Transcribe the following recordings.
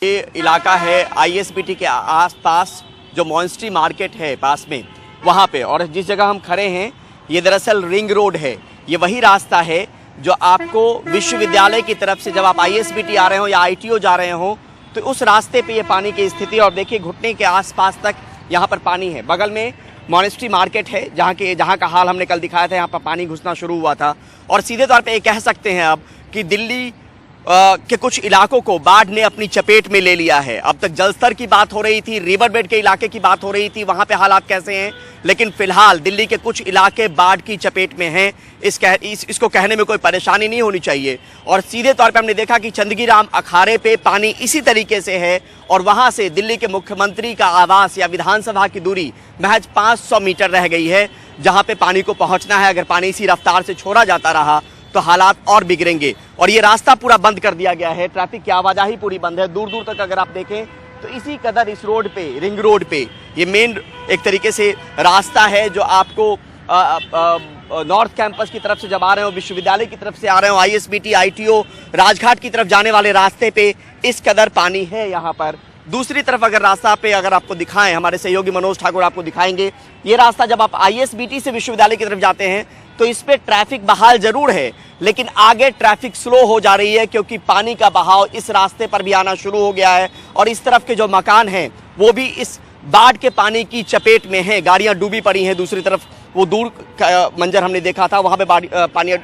ये इलाका है आईएसबीटी के आसपास, जो मॉन्स्ट्री मार्केट है पास में वहाँ पे। और जिस जगह हम खड़े हैं ये दरअसल रिंग रोड है। ये वही रास्ता है जो आपको विश्वविद्यालय की तरफ से जब आप आईएसबीटी आ रहे हो या आईटीओ जा रहे हो तो उस रास्ते पे ये पानी की स्थिति। और देखिए घुटने के आसपास तक यहाँ पर पानी है। बगल में मॉनेस्ट्री मार्केट है जहाँ का हाल हमने कल दिखाया था। यहाँ पर पानी घुसना शुरू हुआ था और सीधे तौर पे ये कह सकते हैं अब कि दिल्ली के कुछ इलाकों को बाढ़ ने अपनी चपेट में ले लिया है। अब तक जलस्तर की बात हो रही थी, रिवर बेड के इलाके की बात हो रही थी, वहाँ पे हालात कैसे हैं, लेकिन फिलहाल दिल्ली के कुछ इलाके बाढ़ की चपेट में हैं। इसको कहने में कोई परेशानी नहीं होनी चाहिए। और सीधे तौर पे हमने देखा कि चंदगीराम अखाड़े पे पानी इसी तरीके से है और वहाँ से दिल्ली के मुख्यमंत्री का आवास या विधानसभा की दूरी महज 500 मीटर रह गई है, जहाँ पे पानी को पहुँचना है। अगर पानी इसी रफ्तार से छोड़ा जाता रहा तो हालात और बिगड़ेंगे। और ये रास्ता पूरा बंद कर दिया गया है, ट्रैफिक की आवाजाही पूरी बंद है। दूर दूर तक अगर आप देखें तो इसी कदर इस रोड पे, रिंग रोड पे, ये मेन एक तरीके से रास्ता है जो आपको नॉर्थ कैंपस की तरफ से जब आ रहे हो, विश्वविद्यालय की तरफ से आ रहे हो, आईएसबीटी, आईटीओ, राजघाट की तरफ जाने वाले रास्ते पे इस कदर पानी है यहाँ पर। दूसरी तरफ अगर रास्ता पे अगर आपको दिखाएं, हमारे सहयोगी मनोज ठाकुर आपको दिखाएंगे, ये रास्ता जब आप आईएसबीटी से विश्वविद्यालय की तरफ जाते हैं तो इस पे ट्रैफिक बहाल जरूर है, लेकिन आगे ट्रैफिक स्लो हो जा रही है क्योंकि पानी का बहाव इस रास्ते पर भी आना शुरू हो गया है। और इस तरफ के जो मकान हैं वो भी इस बाढ़ के पानी की चपेट में हैं, गाड़ियां डूबी पड़ी हैं। दूसरी तरफ वो दूर का मंजर हमने देखा था, वहां पे पानी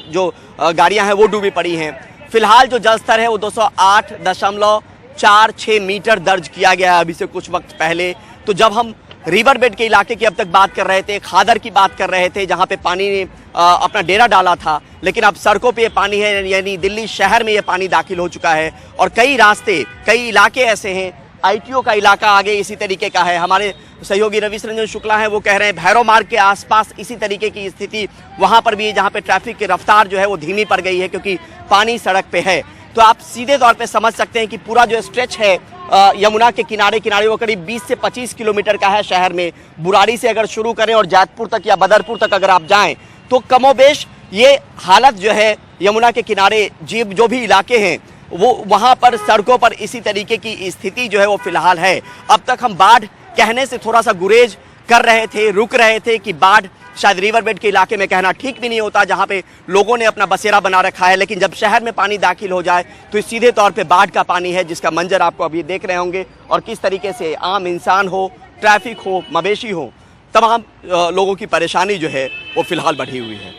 जो गाड़ियां हैं वो डूबी पड़ी हैं। फिलहाल जो जल स्तर है वो 208.46 मीटर दर्ज किया गया है अभी से कुछ वक्त पहले। तो जब हम रिवर बेड के इलाके की अब तक बात कर रहे थे, खादर की बात कर रहे थे, जहां पे पानी ने अपना डेरा डाला था, लेकिन अब सड़कों पे ये पानी है, यानी दिल्ली शहर में ये पानी दाखिल हो चुका है। और कई रास्ते, कई इलाके ऐसे हैं, आईटीओ का इलाका आगे इसी तरीके का है। हमारे सहयोगी रविश रंजन शुक्ला हैं, वो कह रहे हैं भैरव मार्ग के आसपास इसी तरीके की स्थिति वहां पर भी है, जहां पे ट्रैफिक की रफ्तार जो है वो धीमी पड़ गई है क्योंकि पानी सड़क पे है। तो आप सीधे तौर पे समझ सकते हैं कि पूरा जो स्ट्रेच है यमुना के किनारे किनारे वो करीब 20 से 25 किलोमीटर का है शहर में। बुराड़ी से अगर शुरू करें और जैतपुर तक या बदरपुर तक अगर आप जाएं तो कमोबेश ये हालत जो है यमुना के किनारे जो भी इलाके हैं वो वहां पर सड़कों पर इसी तरीके की स्थिति जो है वो फिलहाल है। अब तक हम बाढ़ कहने से थोड़ा सा गुरेज कर रहे थे, रुक रहे थे कि बाढ़ शायद रिवर बेड के इलाके में कहना ठीक भी नहीं होता, जहां पे लोगों ने अपना बसेरा बना रखा है। लेकिन जब शहर में पानी दाखिल हो जाए तो सीधे तौर पे बाढ़ का पानी है, जिसका मंजर आपको अभी देख रहे होंगे। और किस तरीके से आम इंसान हो, ट्रैफिक हो, मवेशी हो, तमाम लोगों की परेशानी जो है वो फिलहाल बढ़ी हुई है।